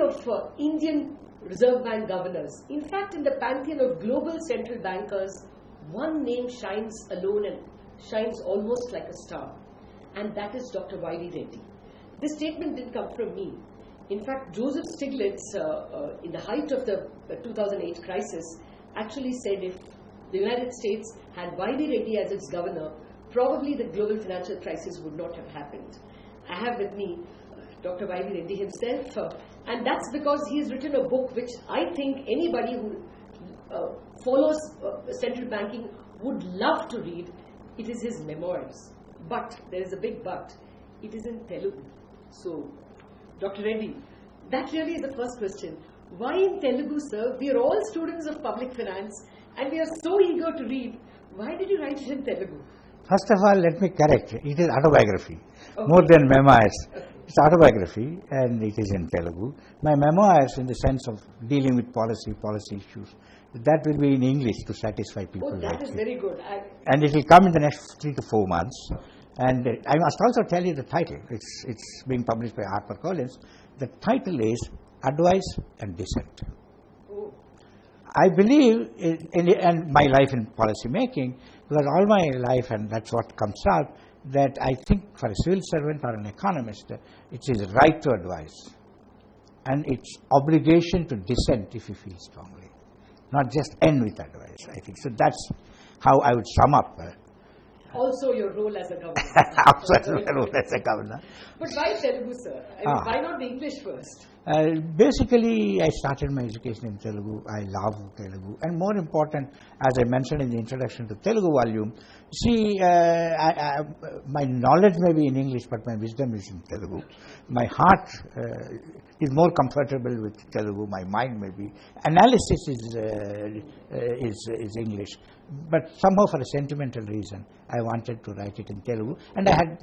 of Indian Reserve Bank governors, in fact in the pantheon of global central bankers, one name shines alone and shines almost like a star, and that is Dr. V Reddy. This statement didn't come from me. In fact, Joseph Stiglitz, in the height of the 2008 crisis, actually said if the United States had V Reddy as its governor, probably the global financial crisis would not have happened. I have with me Dr. V Reddy himself, and that's because he has written a book which I think anybody who follows central banking would love to read. It is his memoirs. But, there is a big but, it is in Telugu. So, Dr. Reddy, that really is the first question. Why in Telugu, sir? We are all students of public finance and we are so eager to read. Why did you write it in Telugu? First of all, let me correct. It is autobiography, more than memoirs. It's autobiography and it is in Telugu. My memoirs, in the sense of dealing with policy issues, that will be in English to satisfy people. Oh, that is very good. And it will come in the next 3 to 4 months. And I must also tell you the title. It's being published by HarperCollins. The title is Advice and Dissent. Oh. I believe in my life in policy making, because all my life, and that's what comes out, that I think for a civil servant or an economist, it is right to advise. And it's obligation to dissent if you feel strongly. Not just end with advice, I think. So that's how I would sum up. Also your role as a governor. Also my role as a governor. But why Telugu, sir? Why not the English first? Basically, I started my education in Telugu. I love Telugu. And more important, as I mentioned in the introduction to Telugu volume, see, my knowledge may be in English, but my wisdom is in Telugu. My heart is more comfortable with Telugu. My mind may be. Analysis is English. But somehow for a sentimental reason, I wanted to write it in Telugu. And I had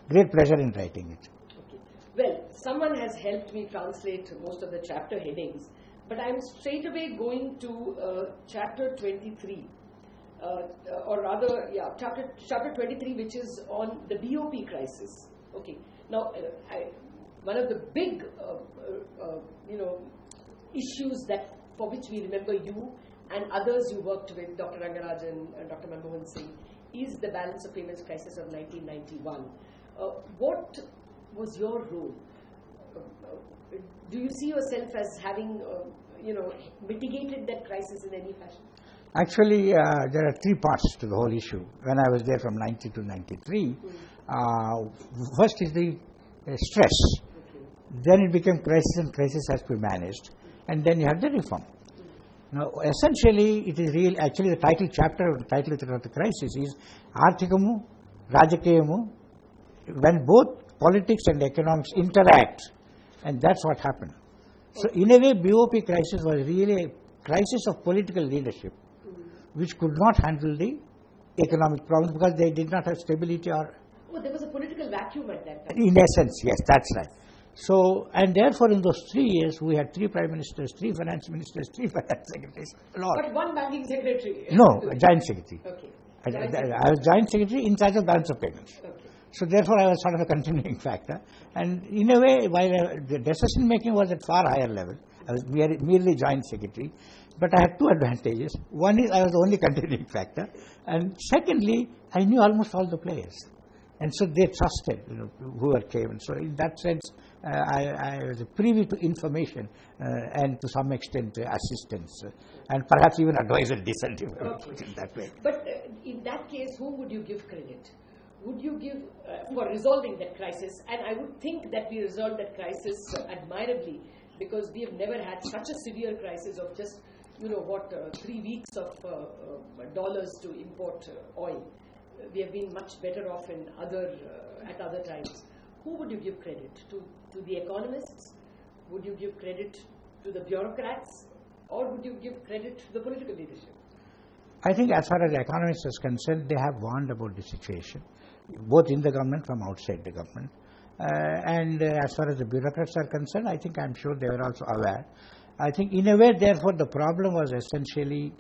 great pleasure in writing it. Well, someone has helped me translate most of the chapter headings, but I'm straight away going to chapter 23, or rather, yeah, chapter 23, which is on the BOP crisis. Okay, now one of the big, issues that for which we remember you and others you worked with, Dr. Rangarajan and Dr. Manmohan Singh, is the balance of payments crisis of 1991. What was your role? Do you see yourself as having, mitigated that crisis in any fashion? Actually, there are 3 parts to the whole issue. When I was there from 90 to 93, first is the stress. Okay. Then it became crisis, and crisis has to be managed. And then you have the reform. Now, essentially, it is real. Actually, the title chapter of the crisis is Arthikamu, Rajakayamu, when both politics and economics interact, and that's what happened. So, in a way, BOP crisis was really a crisis of political leadership, which could not handle the economic problems because they did not have stability or. Oh, there was a political vacuum at that time. In essence, yes, that's right. So, and therefore, in those 3 years, we had 3 prime ministers, 3 finance ministers, 3 finance secretaries. But one banking secretary. No, joint secretary. Okay. I was joint secretary in charge of balance of payments. Okay. So therefore, I was sort of a continuing factor. And in a way, while the decision making was at far higher level, I was merely joint secretary. But I had 2 advantages. One is I was the only continuing factor. And secondly, I knew almost all the players. And so they trusted whoever came. And so in that sense, I was privy to information and to some extent assistance. And perhaps even advice and dissent in that way. But in that case, whom would you give credit? Would you give for resolving that crisis? And I would think that we resolved that crisis admirably, because we have never had such a severe crisis of just 3 weeks of dollars to import oil. We have been much better off in at other times. Who would you give credit to the economists? Would you give credit to the bureaucrats, or would you give credit to the political leadership? I think as far as the economists is concerned, they have warned about the situation, both in the government, from outside the government. And as far as the bureaucrats are concerned, I think I'm sure they were also aware. I think in a way, therefore, the problem was essentially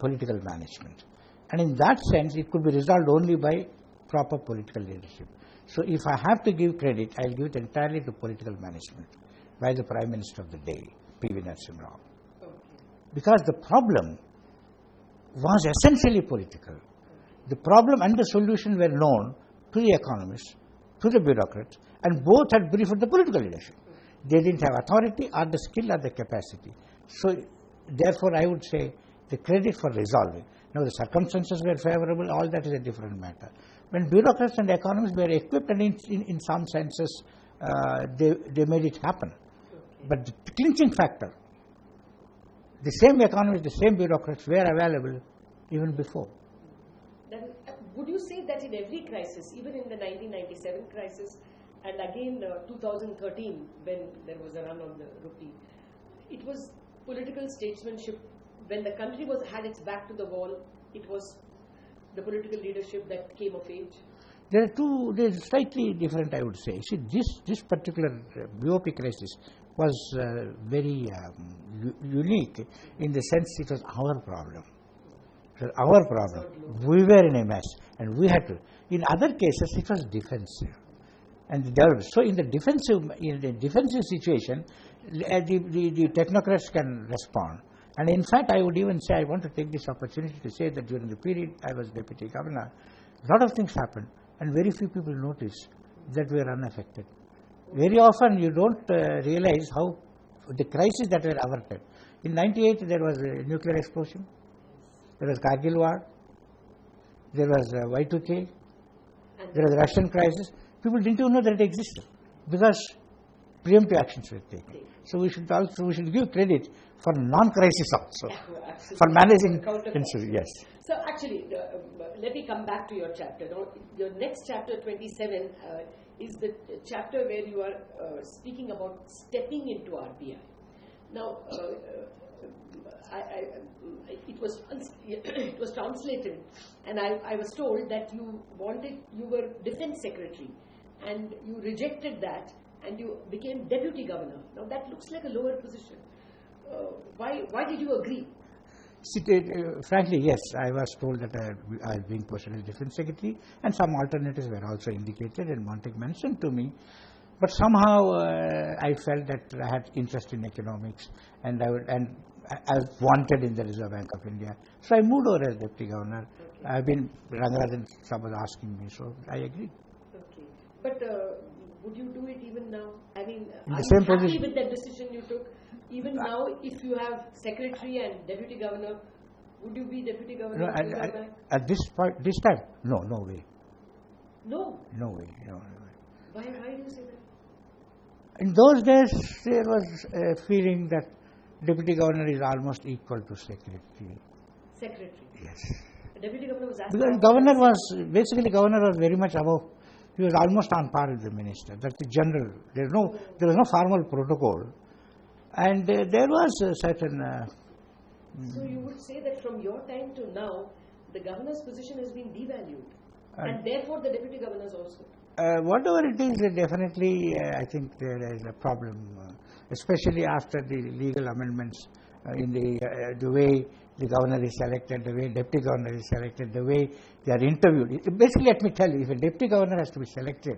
political management. And in that sense, it could be resolved only by proper political leadership. So if I have to give credit, I'll give it entirely to political management. by the Prime Minister of the day, P.V. Narasimha Rao. Okay. Because the problem was essentially political. The problem and the solution were known to the economists, to the bureaucrats, and both had briefed the political leadership. They didn't have authority or the skill or the capacity. So, therefore, I would say the credit for resolving. Now, the circumstances were favorable, all that is a different matter. When bureaucrats and economists were equipped, and in some senses, they made it happen. But the clinching factor, the same economists, the same bureaucrats were available even before. Then, would you say that in every crisis, even in the 1997 crisis, and again 2013 when there was a run on the rupee, it was political statesmanship. When the country had its back to the wall, it was the political leadership that came of age? There are slightly different, I would say. See, this particular BOP crisis was very unique in the sense it was our problem. It was our problem. We were in a mess and we had to. In other cases, it was defensive. So in the defensive situation, the technocrats can respond. And in fact, I would even say, I want to take this opportunity to say that during the period I was deputy governor, a lot of things happened and very few people noticed that we were unaffected. Very often you don't realize how the crises that were averted. In 98 there was a nuclear explosion, there was Kargil war, there was Y2K, there was Russian crisis. People didn't even know that it existed because preemptive actions were taken. So we should give credit for non-crisis also, for managing. Yes. So actually, let me come back to your chapter. Now, your next chapter, 27, is the chapter where you are speaking about stepping into RBI. Now, it was translated, and I was told that you were defense secretary, and you rejected that, and you became deputy governor. Now that looks like a lower position. Why did you agree? See, frankly, yes, I was told that I was being posted as defense secretary, and some alternatives were also indicated and Montek mentioned to me. But somehow I felt that I had interest in economics, and I was wanted in the Reserve Bank of India. So I moved over as deputy governor. Okay. I've been Rangarajan Sab was asking me, so I agreed. Okay, but would you do it even now? I mean, in are the same you happy position with that decision you took? Even now, if you have secretary and deputy governor, would you be deputy governor of the Reserve Bank? At this time, no way. No? No way. Why do you say that? In those days, there was a feeling that deputy governor is almost equal to secretary. Secretary? Yes. The deputy governor was asked. Because governor was very much above. He was almost on par with the minister. That's the general. There was no formal protocol, and there was a certain. So you would say that from your time to now, the governor's position has been devalued, and therefore the deputy governors also. Whatever it is, definitely I think there is a problem, especially after the legal amendments in the way the governor is selected, the way deputy governor is selected, the way they are interviewed. Basically, let me tell you, if a deputy governor has to be selected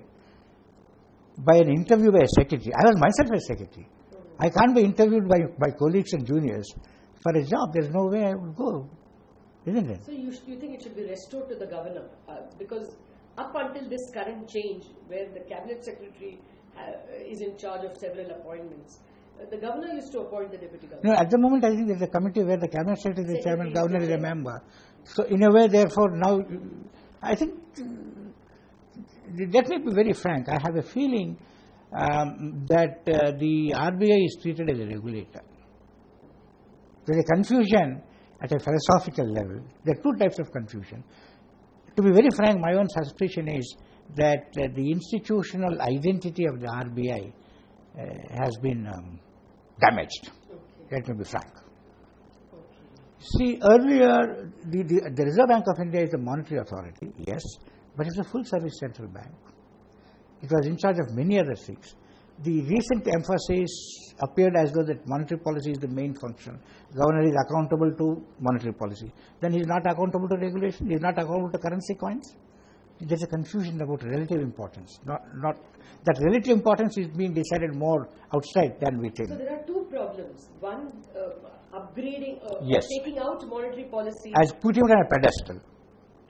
by an interview by a secretary, I was myself a secretary. I can't be interviewed by colleagues and juniors for a job. There's no way I would go, isn't it? So you think it should be restored to the governor because up until this current change, where the cabinet secretary is in charge of several appointments, the governor used to appoint the deputy governor. No, at the moment I think there's a committee where the cabinet secretary is the chairman, governor is a member. So in a way, therefore, now I think, let me be very frank, I have a feeling that the RBI is treated as a regulator. There is a confusion at a philosophical level. There are two types of confusion. To be very frank, my own suspicion is that the institutional identity of the RBI has been damaged. Okay. Let me be frank. Okay. See, earlier, the Reserve Bank of India is a monetary authority, yes, but it's a full-service central bank. It was in charge of many other things. The recent emphasis appeared as though that monetary policy is the main function. Governor is accountable to monetary policy. Then he is not accountable to regulation. He is not accountable to currency coins. there's a confusion about relative importance. Not that relative importance is being decided more outside than within. So there are two problems. One, upgrading, yes. taking out monetary policy. As putting it on a pedestal.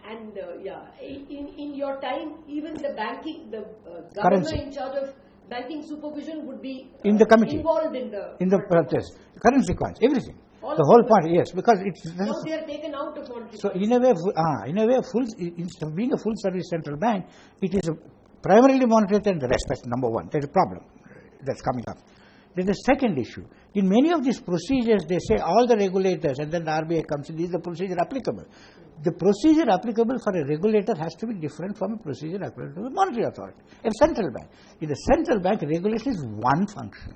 And in your time, even the governor in charge of banking supervision would be in the committee, involved in the process. Currency coins, everything. The whole point, yes, because it's now they are taken out of monetary. So in a way, instead of being a full service central bank, it is primarily monetary and the rest. That's number one. There's a problem that's coming up. There's a second issue. In many of these procedures, they say all the regulators, and then the RBI comes in. Is the procedure applicable? The procedure applicable for a regulator has to be different from a procedure applicable to the monetary authority, a central bank. In a central bank, regulation is one function.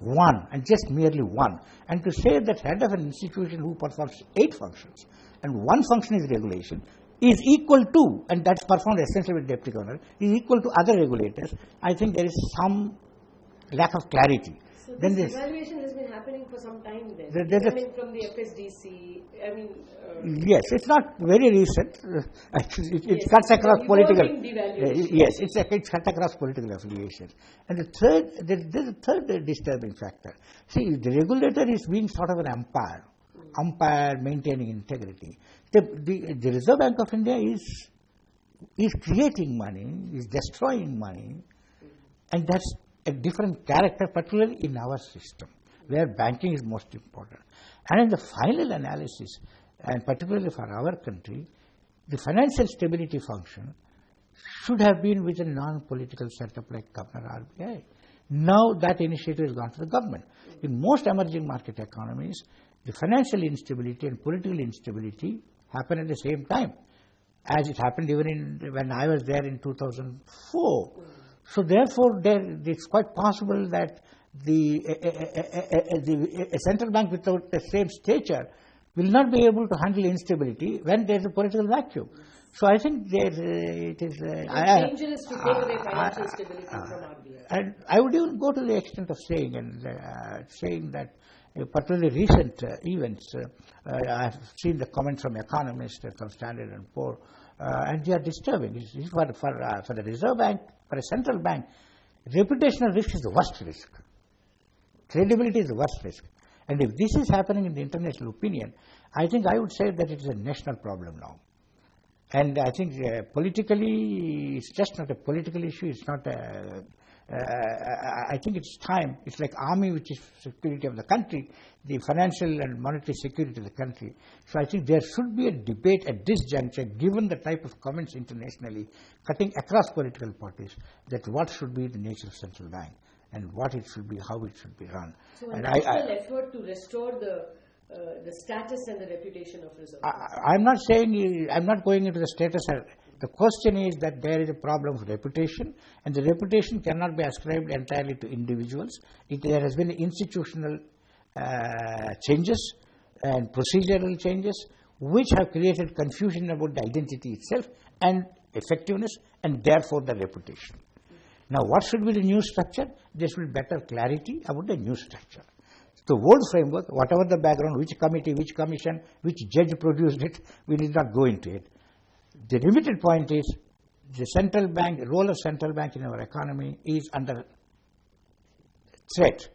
One, and just merely one. And to say that head of an institution who performs 8 functions, and one function is regulation, is equal to, and that's performed essentially with deputy governor, is equal to other regulators, I think there is some lack of clarity. So this evaluation has been happening for some time then. Coming from the FSDC, yes, it's not very recent. It cuts across political. Yes, it cuts across political affiliations. And there's a third disturbing factor. See, the regulator is being sort of an umpire maintaining integrity. The Reserve Bank of India is creating money, is destroying money, and that's a different character, particularly in our system, where banking is most important. And in the final analysis, and particularly for our country, the financial stability function should have been with a non-political setup like Governor RBI. Now that initiative has gone to the government. In most emerging market economies, the financial instability and political instability happen at the same time, as it happened even when I was there in 2004. So therefore, it's quite possible that a central bank without the same stature will not be able to handle instability when there is a political vacuum. So I think it is dangerous to take away financial stability from RBI. And I would even go to the extent of saying that particularly recent events. I have seen the comments from economists, from Standard and Poor, and they are disturbing. For the Reserve Bank, for a central bank, reputational risk is the worst risk. Credibility is the worst risk. And if this is happening in the international opinion, I think I would say that it is a national problem now. And I think politically, it's just not a political issue. It's not a... I think it's time. It's like army, which is security of the country, the financial and monetary security of the country. So I think there should be a debate at this juncture, given the type of comments internationally, cutting across political parties, that what should be the nature of central bank and what it should be, how it should be run. So a national effort to restore the status and the reputation of Reserve Bank. I'm not saying, I'm not going into the status. The question is that there is a problem of reputation, and the reputation cannot be ascribed entirely to individuals. There has been institutional changes and procedural changes which have created confusion about the identity itself and effectiveness, and therefore the reputation. Now, what should be the new structure? There should be better clarity about the new structure. The old framework, whatever the background, which committee, which commission, which judge produced it, we need not go into it. The limited point is the central bank, the role of central bank in our economy is under threat,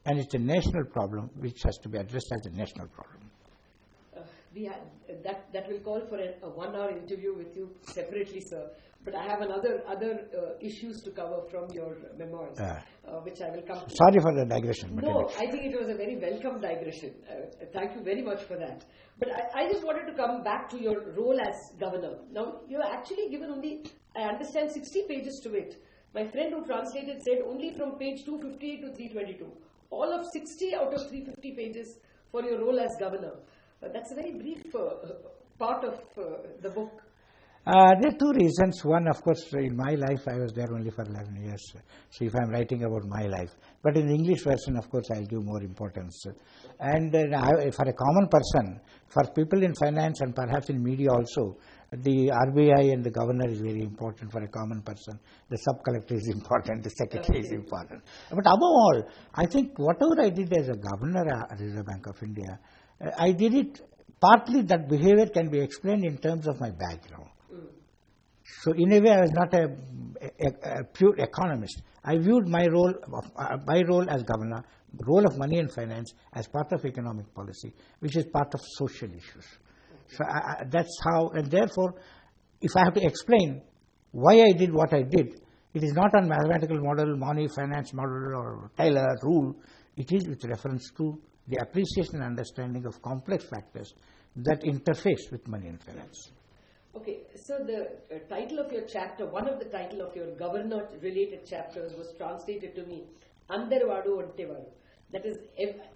and it's a national problem which has to be addressed as a national problem. That will call for a 1-hour interview with you separately, sir. But I have other issues to cover from your memoirs, which I will come to. Sorry for the digression. No, I think it was a very welcome digression. Thank you very much for that. But I just wanted to come back to your role as governor. Now, you are actually given only, I understand, 60 pages to it. My friend who translated said only from page 258 to 322. All of 60 out of 350 pages for your role as governor. That's a very brief part of the book. There are two reasons. One, of course, in my life, I was there only for 11 years. So if I'm writing about my life. But in the English version, of course, I'll give more importance. And for a common person, for people in finance and perhaps in media also, the RBI and the governor is very important for a common person. The sub-collector is important, the secretary is important. But above all, I think whatever I did as a governor at Reserve Bank of India, I did it, partly that behavior can be explained in terms of my background. So in a way, I was not a pure economist. I viewed my role as governor, role of money and finance, as part of economic policy, which is part of social issues. So that's how, and therefore, if I have to explain why I did what I did, it is not on mathematical model, money, finance model, or Taylor rule. It is with reference to the appreciation and understanding of complex factors that interface with money and finance. Okay, so the title of your chapter, one of the title of your governor-related chapters was translated to me, Andarvadu Antevadu. That is,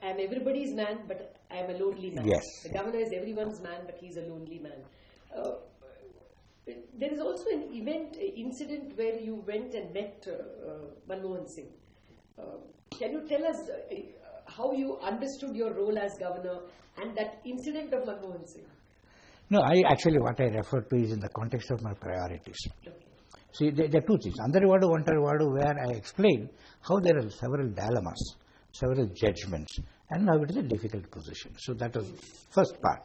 I am everybody's man, but I am a lonely man. Yes. The governor is everyone's man, but he's a lonely man. There is also an incident where you went and met Manmohan Singh. Can you tell us how you understood your role as governor and that incident of Manmohan Singh? No, what I refer to is in the context of my priorities. Okay. See, there are two things. Andarvadu, Antarvadu, where I explain how there are several dilemmas, several judgments, and how it is a difficult position. So that was first part.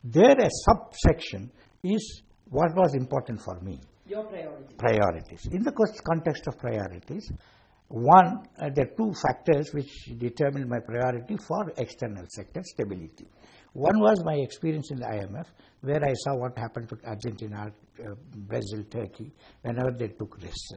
There, a subsection is what was important for me. Your priorities. Priorities. In the context of priorities, one, there are two factors which determined my priority for external sector stability. One was my experience in the IMF, where I saw what happened to Argentina, Brazil, Turkey, whenever they took risks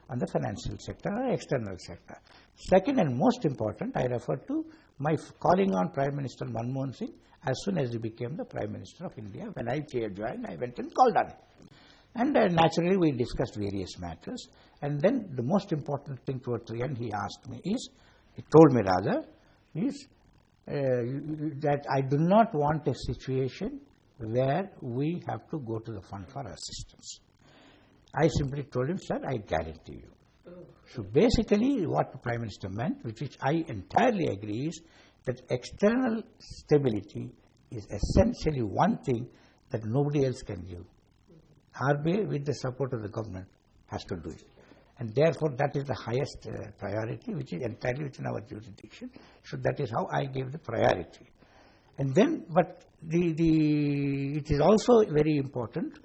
on the financial sector or external sector. Second and most important, I refer to my calling on Prime Minister Manmohan Singh as soon as he became the Prime Minister of India. When I joined, I went and called on him. And naturally, we discussed various matters. And then the most important thing towards the end he told me that I do not want a situation where we have to go to the fund for assistance. I simply told him, sir, I guarantee you. So basically what the Prime Minister meant, which I entirely agree, is that external stability is essentially one thing that nobody else can give. RBI, with the support of the government, has to do it. And therefore, that is the highest priority, which is entirely within our jurisdiction. So that is how I gave the priority. And then, but it is also very important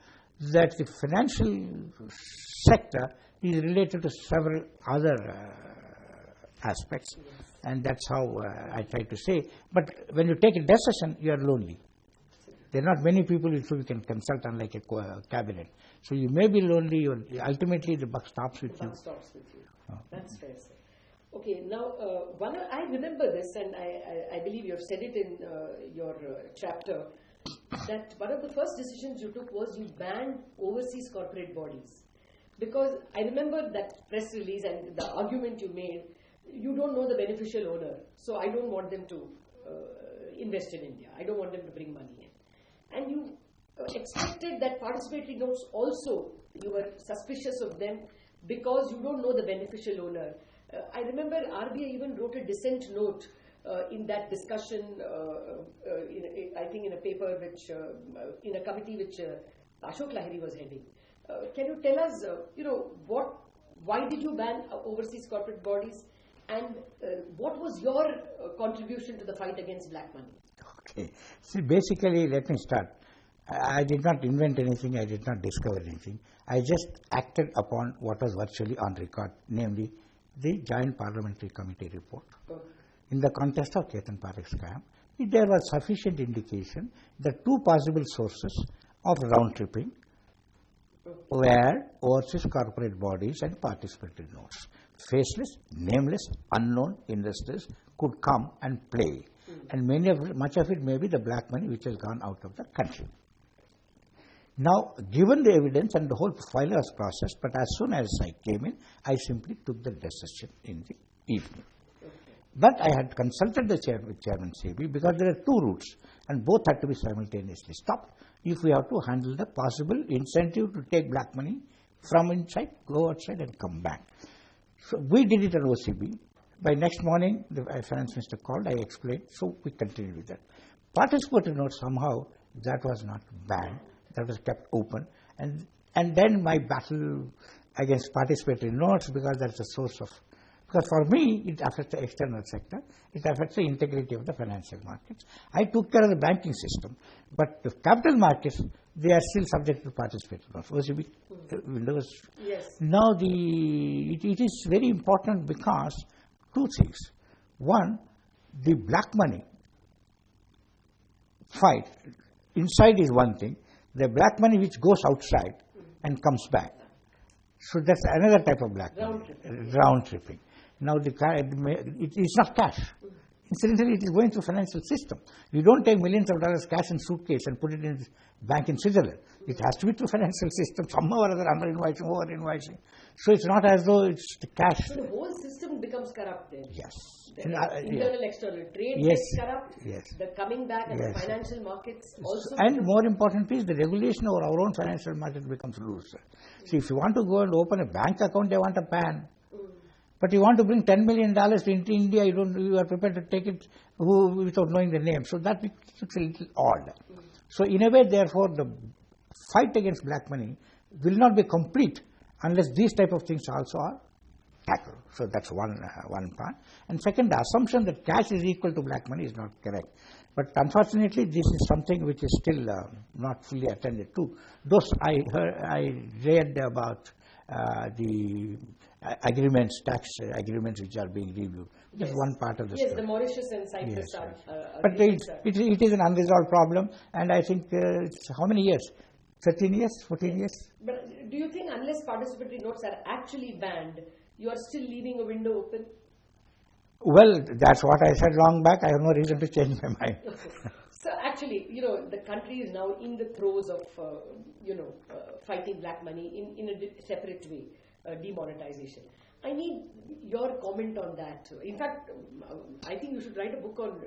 that the financial sector is related to several other aspects, and that's how I try to say. But when you take a decision, you are lonely. There are not many people with whom you can consult, unlike a cabinet. So you may be lonely, ultimately the buck stops with you. The buck stops with you. Oh. That's fair, sir. Okay, now, I remember this, and I believe you have said it in your chapter, that one of the first decisions you took was you banned overseas corporate bodies. Because I remember that press release and the argument you made, you don't know the beneficial owner, so I don't want them to invest in India. I don't want them to bring money in. And you expected that participatory notes also, you were suspicious of them because you don't know the beneficial owner. I remember RBI even wrote a dissent note in that discussion, I think in a paper which, in a committee which Ashok Lahiri was heading. Can you tell us, why did you ban overseas corporate bodies, and what was your contribution to the fight against black money? Okay. See, basically, let me start. I did not invent anything. I did not discover anything. I just acted upon what was virtually on record, namely the Joint Parliamentary Committee report. In the context of Ketan Parekh scam, there was sufficient indication that two possible sources of round-tripping were overseas corporate bodies and participatory notes. Faceless, nameless, unknown investors could come and play. And much of it may be the black money which has gone out of the country. Now, given the evidence and the whole file was processed, but as soon as I came in, I simply took the decision in the evening. But I had consulted the Chairman SEBI, because there are two routes and both had to be simultaneously stopped if we have to handle the possible incentive to take black money from inside, go outside and come back. So we did it at OCB. By next morning, the finance minister called, I explained, so we continued with that. Participatory notes, somehow, that was not banned, that was kept open. And then my battle against participatory notes, because that's a source of Because for me, it affects the external sector, it affects the integrity of the financial markets. I took care of the banking system, but the capital markets, they are still subject to participatory loans. OCB windows. Yes. Now, it is very important because two things. One, the black money fight inside is one thing, the black money which goes outside and comes back. So that's another type of black money. Round tripping. Now it is not cash. Incidentally, it is going through financial system. You don't take millions of dollars cash in suitcase and put it in a bank in Switzerland. It has to be through financial system, somehow or other, under invoicing, over invoicing. So it's not as though it's the cash. So the whole system becomes corrupted. Yes. Internal, external trade yes. gets corrupt. Yes. The coming back and yes. the financial markets also. And more important is the regulation over our own financial market becomes loose. See, if you want to go and open a bank account, they want a PAN. But you want to bring $10 million into India, you are prepared to take it without knowing the name. So that looks a little odd. So in a way, therefore, the fight against black money will not be complete unless these type of things also are tackled. So that's one part. And second, the assumption that cash is equal to black money is not correct. But unfortunately, this is something which is still not fully attended to. Those I read about the agreements, tax agreements which are being reviewed. Just one part of the story. Yes, the Mauritius and Cyprus are. But it is an unresolved problem, and I think it's how many years? 13 years, 14 years? But do you think unless participatory notes are actually banned, you are still leaving a window open? Well, that's what I said long back. I have no reason to change my mind. So actually, the country is now in the throes of, fighting black money in a separate way, demonetization. I need your comment on that. In fact, I think you should write a book on,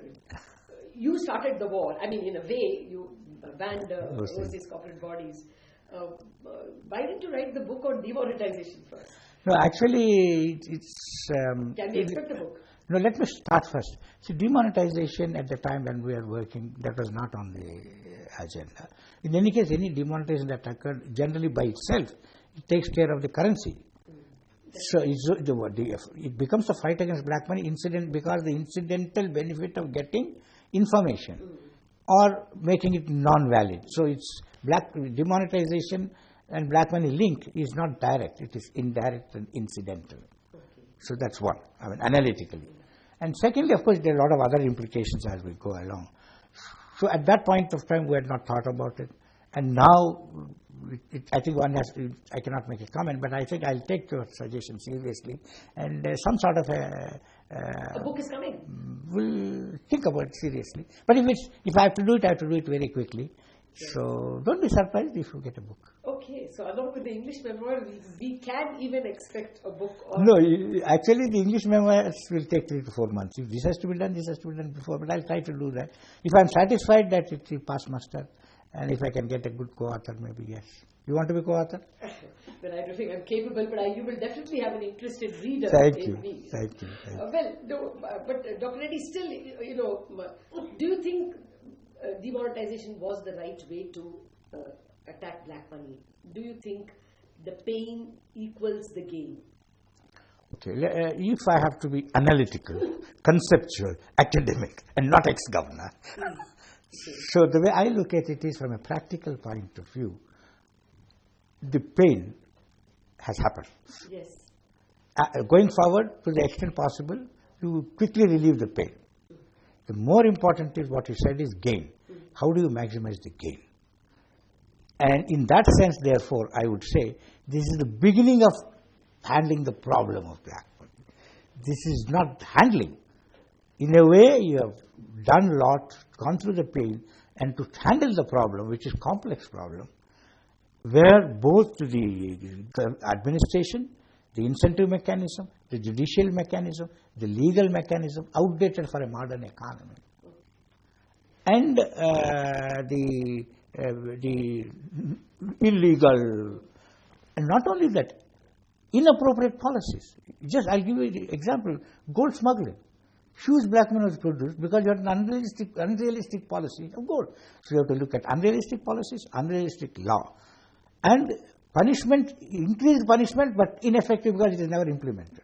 you started the war. I mean, in a way, you banned overseas corporate bodies. Why didn't you write the book on demonetization first? No, actually, it's... Can we expect a book? No, let me start first. See, demonetization at the time when we were working, that was not on the agenda. In any case, any demonetization that occurred generally by itself, it takes care of the currency. So it becomes a fight against black money because the incidental benefit of getting information or making it non-valid. So it's demonetization and black money link is not direct, it is indirect and incidental. So that's one, analytically. And secondly, of course, there are a lot of other implications as we go along. So at that point of time, we had not thought about it. And now, I think I cannot make a comment, but I think I'll take your suggestion seriously. And some sort of a book is coming. We'll think about it seriously. But if I have to do it, I have to do it very quickly. Yes. So don't be surprised if you get a book. Okay, so along with the English memoir, we can even expect a book. No, actually the English memoirs will take 3 to 4 months. If this has to be done, this has to be done before, but I'll try to do that. If I'm satisfied that it will pass muster, and if I can get a good co-author, maybe yes. You want to be co-author? Well, I don't think I'm capable, but you will definitely have an interested reader. Thank in you. me. Thank you. But Dr. Reddy, still, do you think demonetization was the right way to attack black money? Do you think the pain equals the gain? Okay, if I have to be analytical, conceptual, academic, and not ex-governor, so the way I look at it is from a practical point of view, the pain has happened. Yes. Going forward, to the extent possible, you quickly relieve the pain. The more important is what you said is gain. How do you maximize the gain? And in that sense, therefore, I would say this is the beginning of handling the problem of black money. This is not handling. In a way, you have done a lot, gone through the pain, and to handle the problem, which is a complex problem, where both the administration, the incentive mechanism, the judicial mechanism, the legal mechanism, outdated for a modern economy. And the illegal, and not only that, inappropriate policies. I'll give you an example, gold smuggling. Huge black money was produced because you had an unrealistic policy of gold. So you have to look at unrealistic policies, unrealistic law. And punishment, increased punishment, but ineffective because it is never implemented.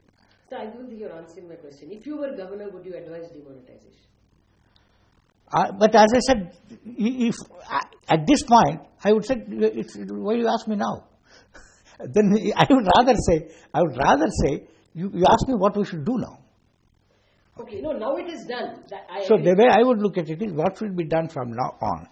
So I don't think you're answering my question. If you were governor, would you advise demonetization? But as I said, if at this point, I would say, why do you ask me now? Then I would rather say, you ask me what we should do now. Okay, no, now it is done. So the way I would look at it is what should be done from now on.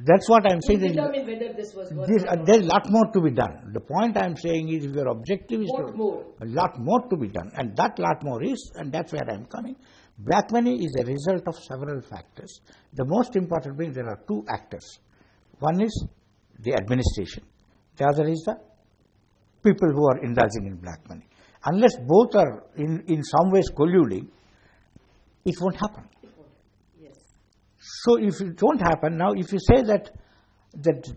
That's what I'm saying. Determine whether this was there's a lot more to be done. The point I'm saying is, if your objective is a lot more to be done, and that lot more is, and that's where I'm coming. Black money is a result of several factors. The most important being there are two actors. One is the administration. The other is the people who are indulging in black money. Unless both are in some ways colluding, it won't happen. Yes. So if it won't happen, now if you say that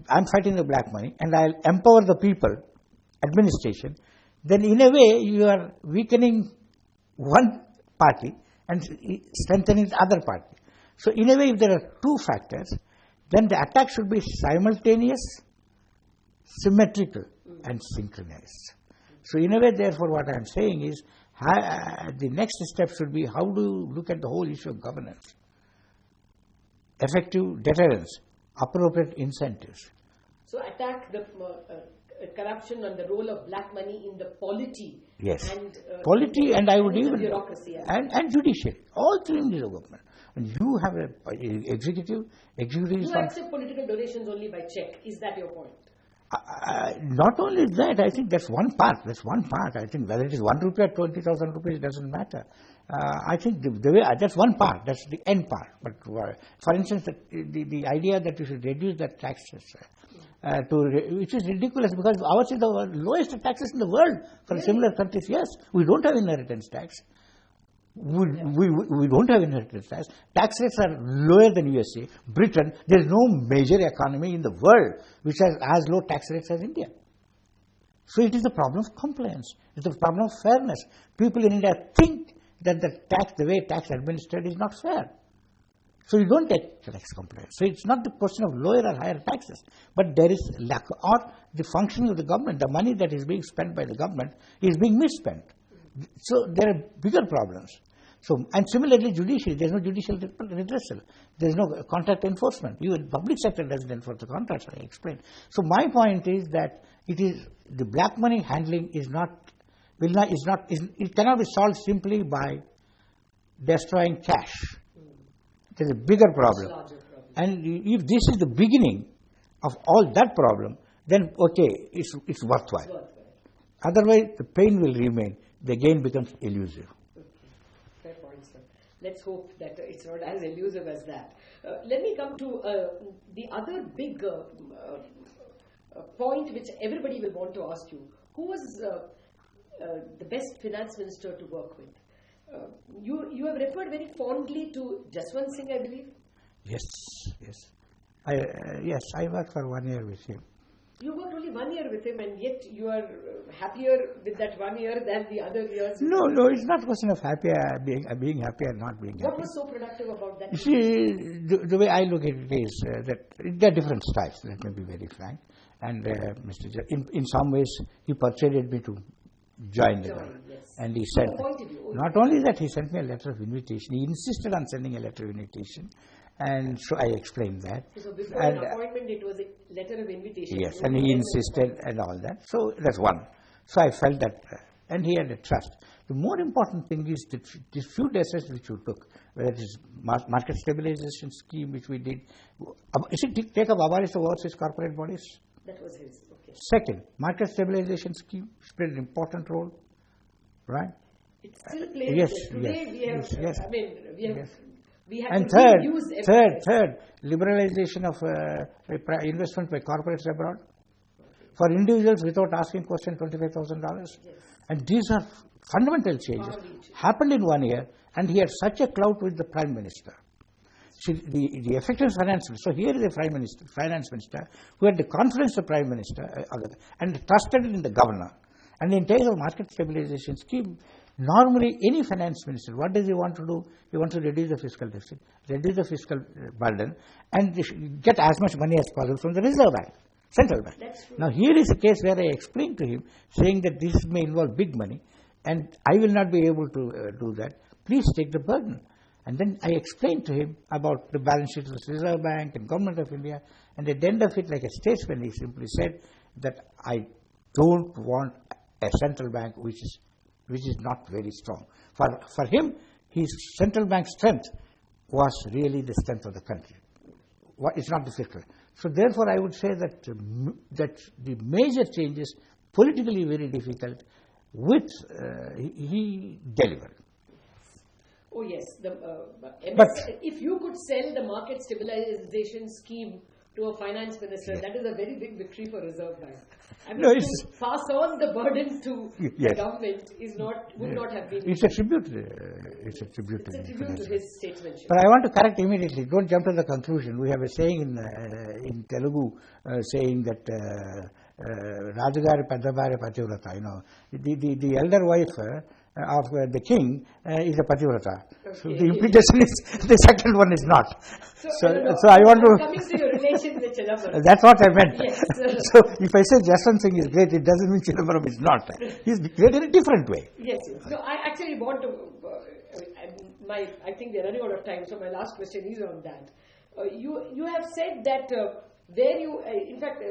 I'm fighting the black money and I'll empower the people, administration, then in a way you are weakening one party and strengthening the other party. So in a way, if there are two factors, then the attack should be simultaneous, symmetrical, and synchronized. So in a way, therefore, what I am saying is, the next step should be how do you look at the whole issue of governance, effective deterrence, appropriate incentives. So attack the corruption and the role of black money in the polity. Yes, and polity, and I would even bureaucracy and judiciary. All three in the government. And you have an executive. You accept political donations only by check. Is that your point? Not only that, I think that's one part. I think whether it is 1 rupee or 20,000 rupees doesn't matter. I think the way that's one part. That's the end part. But for instance, the idea that you should reduce the taxes, which is ridiculous because ours is the lowest taxes in the world for similar countries. Yes, we don't have inheritance tax. We don't have inheritance tax. Tax rates are lower than USA. Britain, there is no major economy in the world which has as low tax rates as India. So it is a problem of compliance. It's a problem of fairness. People in India think that the way tax administered is not fair. So you don't get tax compliance. So it's not the question of lower or higher taxes, but there is lack or the functioning of the government. The money that is being spent by the government is being misspent. So there are bigger problems. So, and similarly, judiciary, there is no judicial redressal. There is no contract enforcement. Even public sector doesn't enforce the contracts, I explained. So my point is that the black money handling it cannot be solved simply by destroying cash. There is a bigger problem. And if this is the beginning of all that problem, then okay, it's worthwhile. Otherwise, the pain will remain. The gain becomes elusive. Okay. Fair point, sir. Let's hope that it's not as elusive as that. Let me come to the other big point which everybody will want to ask you. Who was the best finance minister to work with? You have referred very fondly to Jaswant Singh, I believe? Yes. I worked for 1 year with him. You worked only 1 year with him, and yet you are happier with that 1 year than the other years. No, it's not a question of being happy or not being happy. What was so productive about that? You see, the way I look at it is that there are different styles, let me be very frank. And in some ways, he persuaded me to join the government. Yes. And he said, not only that, he sent me a letter of invitation. He insisted on sending a letter of invitation. And so I explained that. So before an appointment, it was a letter of invitation. Yes, and he insisted and all that. So that's one. So I felt that, and he had a trust. The more important thing is that these few decisions which you took, whether it is market stabilization scheme which we did. Take up awareness of overseas corporate bodies. That was his. Okay. Second, market stabilization scheme played an important role, right? It still plays. Yes, today we have. Yes. I mean, we have. Yes. We have and third, liberalization of investment by corporates abroad. For individuals without asking question, $25,000. Yes. And these are fundamental changes. Happened in 1 year, and he had such a clout with the Prime Minister. See, the effective finance minister, so here is a finance minister, who had the confidence of the Prime Minister and trusted in the governor. And in terms of market stabilization scheme, normally any finance minister, what does he want to do? He wants to reduce the fiscal deficit, reduce the fiscal burden, and get as much money as possible from the Reserve Bank, Central Bank. That's true. Now here is a case where I explained to him, saying that this may involve big money. and I will not be able to do that. Please take the burden. And then I explained to him about the balance sheet of the Reserve Bank and Government of India, and at the end of it, like a statesman, he simply said that I don't want a central bank which is not very strong. For him, his central bank strength was really the strength of the country. It's not the fiscal. So therefore, I would say that the major changes, politically very difficult, with he delivered. Oh yes, but if you could sell the market stabilization scheme to a finance minister, that is a very big victory for Reserve Bank. I mean, to pass on the burden to the government would not have been. It's a tribute. It's a tribute to his statesmanship. But I want to correct immediately. Don't jump to the conclusion. We have a saying in Telugu saying that Rajagari Padabari Pativrata. The elder wife of the king is a pativrata. Okay. So the implication is the second one is not. So I want to. Coming to your relation with Chidambaram. That's what I meant. Yes. So if I say Jaswant Singh is great, it doesn't mean Chidambaram is not. He's great in a different way. Yes. So I actually want to. I think we're running out of time. So my last question is on that. You have said that where you, in fact,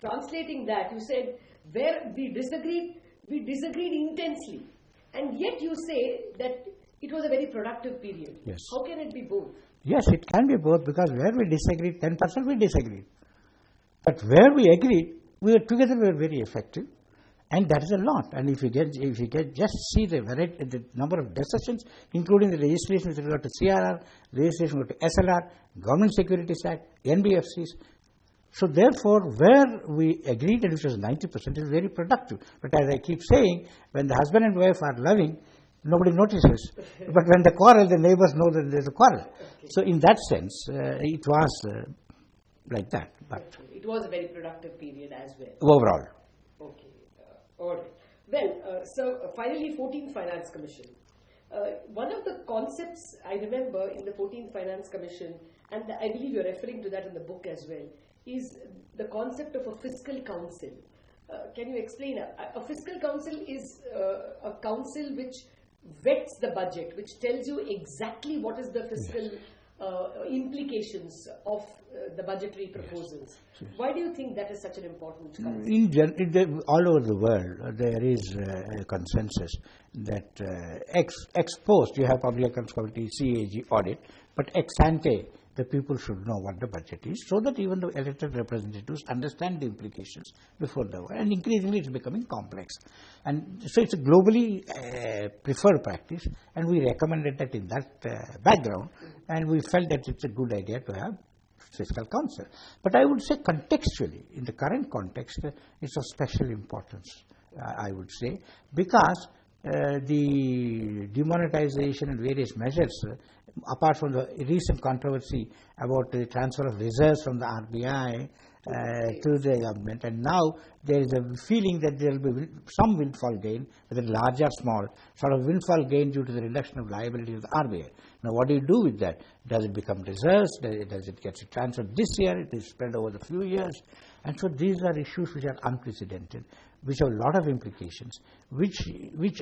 translating that, you said where we disagreed intensely. And yet you say that it was a very productive period. Yes. How can it be both? Yes, it can be both, because where we disagreed, 10% we disagreed. But where we agreed, we were very effective. And that is a lot. And if you just see the number of decisions, including the legislation with regard to CRR, legislation with regard to SLR, Government Securities Act, NBFCs. So therefore, where we agreed, and which was 90%, is very productive. But as I keep saying, when the husband and wife are loving, nobody notices. But when they quarrel, the neighbors know that there's a quarrel. Okay. So in that sense, it was like that. But it was a very productive period as well. Overall. Okay. All right. Well, so finally, 14th Finance Commission. One of the concepts I remember in the 14th Finance Commission, and I believe you're referring to that in the book as well, is the concept of a fiscal council. Can you explain? A fiscal council is a council which vets the budget, which tells you exactly what is the fiscal implications of the budgetary proposals. Yes. Why do you think that is such an important council? All over the world, there is a consensus that ex post, you have public accounts committee, CAG audit, but ex ante, the people should know what the budget is, so that even the elected representatives understand the implications before the vote. And increasingly, it's becoming complex. And so it's a globally preferred practice, and we recommended that in that background, and we felt that it's a good idea to have fiscal council. But I would say contextually, in the current context, it's of special importance, I would say, because the demonetization and various measures, apart from the recent controversy about the transfer of reserves from the RBI to the government, and now there is a feeling that there will be some windfall gain, whether large or small, sort of windfall gain due to the reduction of liability of the RBI. Now, what do you do with that? Does it become reserves? Does it get transferred this year? It is spread over the few years. And so these are issues which are unprecedented, which have a lot of implications, which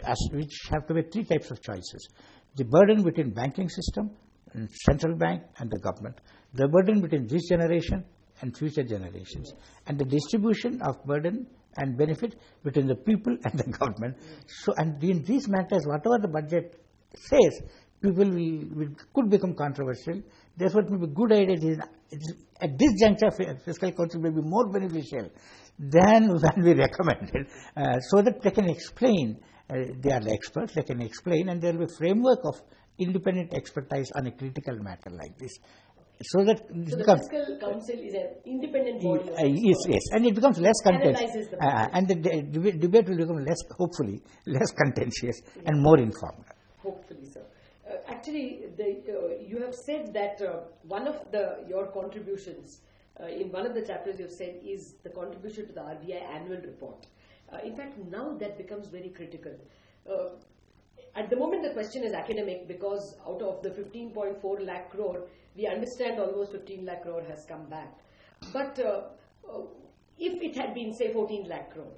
have to make three types of choices. The burden between banking system, and central bank and the government. The burden between this generation and future generations. And the distribution of burden and benefit between the people and the government. So, and in these matters, whatever the budget says, people could become controversial. Therefore, it may be a good idea. At this juncture, fiscal council may be more beneficial than when we recommend it, so that they can explain. They are the experts, they can explain, and there will be a framework of independent expertise on a critical matter like this. So that the fiscal council is an independent body. Yes, and it becomes less contentious. Analyzes the budget. And the debate will become hopefully less contentious and more informed. Hopefully, sir. Actually, you have said that one of your contributions in one of the chapters you have said is the contribution to the RBI annual report. In fact, now that becomes very critical. At the moment, the question is academic, because out of the 15.4 lakh crore, we understand almost 15 lakh crore has come back. But if it had been, say, 14 lakh crore,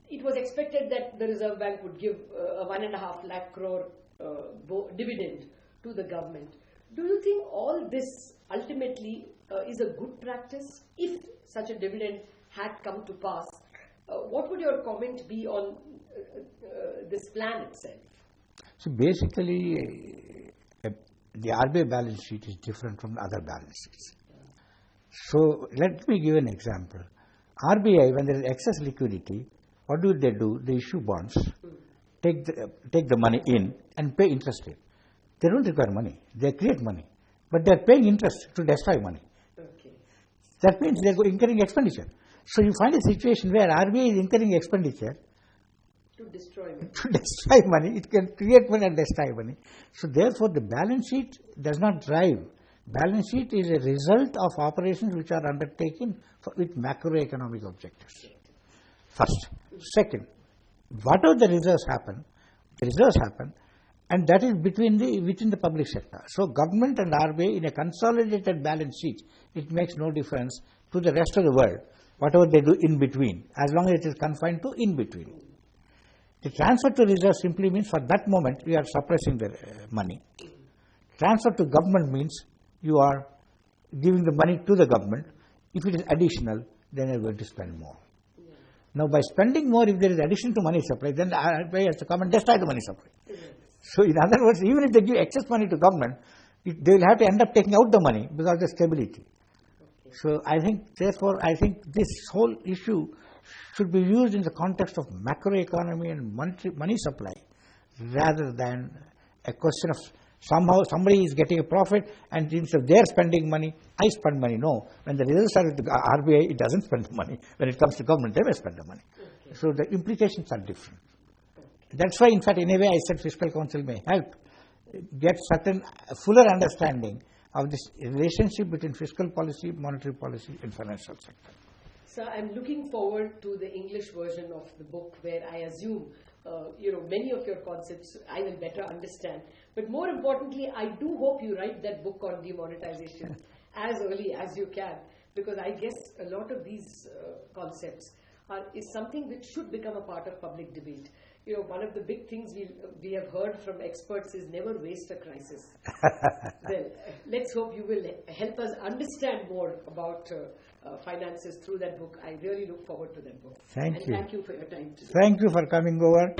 it was expected that the Reserve Bank would give a 1.5 lakh crore dividend to the government. Do you think all this ultimately is a good practice? If such a dividend had come to pass, what would your comment be on this plan itself? So basically, the RBI balance sheet is different from the other balance sheets. So let me give an example. RBI, when there is excess liquidity, what do? They issue bonds, take the money in and pay interest rate. They don't require money. They create money. But they are paying interest to destroy money. Okay. That means they are incurring expenditure. So you find a situation where RBI is incurring expenditure to destroy money. To destroy money. It can create money and destroy money. So therefore the balance sheet does not drive. Balance sheet is a result of operations which are undertaken with macroeconomic objectives. First. Second, whatever the reserves happen, and that is within the public sector. So government and RBI in a consolidated balance sheet, it makes no difference to the rest of the world, whatever they do in between, as long as it is confined to in between. The transfer to reserve simply means for that moment you are suppressing the money. Transfer to government means you are giving the money to the government. If it is additional, then you are going to spend more. Now, by spending more, if there is addition to money supply, then the RBI has to come and destroy the money supply. So, in other words, even if they give excess money to government, they will have to end up taking out the money because of the stability. So, therefore, I think this whole issue should be used in the context of macroeconomy and money supply, rather than a question of somehow somebody is getting a profit and instead of they are spending money, I spend money. No, when the results are with the RBI, it doesn't spend the money. When it comes to government, they may spend the money. Okay. So the implications are different. Okay. That's why, in fact, in a way, I said Fiscal Council may help get certain fuller understanding of this relationship between fiscal policy, monetary policy, and financial sector. So I'm looking forward to the English version of the book, where I assume many of your concepts I will better understand. But more importantly, I do hope you write that book on demonetization as early as you can, because I guess a lot of these concepts is something which should become a part of public debate. One of the big things we have heard from experts is never waste a crisis. Well, let's hope you will help us understand more about finances through that book. I really look forward to that book. Thank you. Thank you for your time today. Thank you for coming over.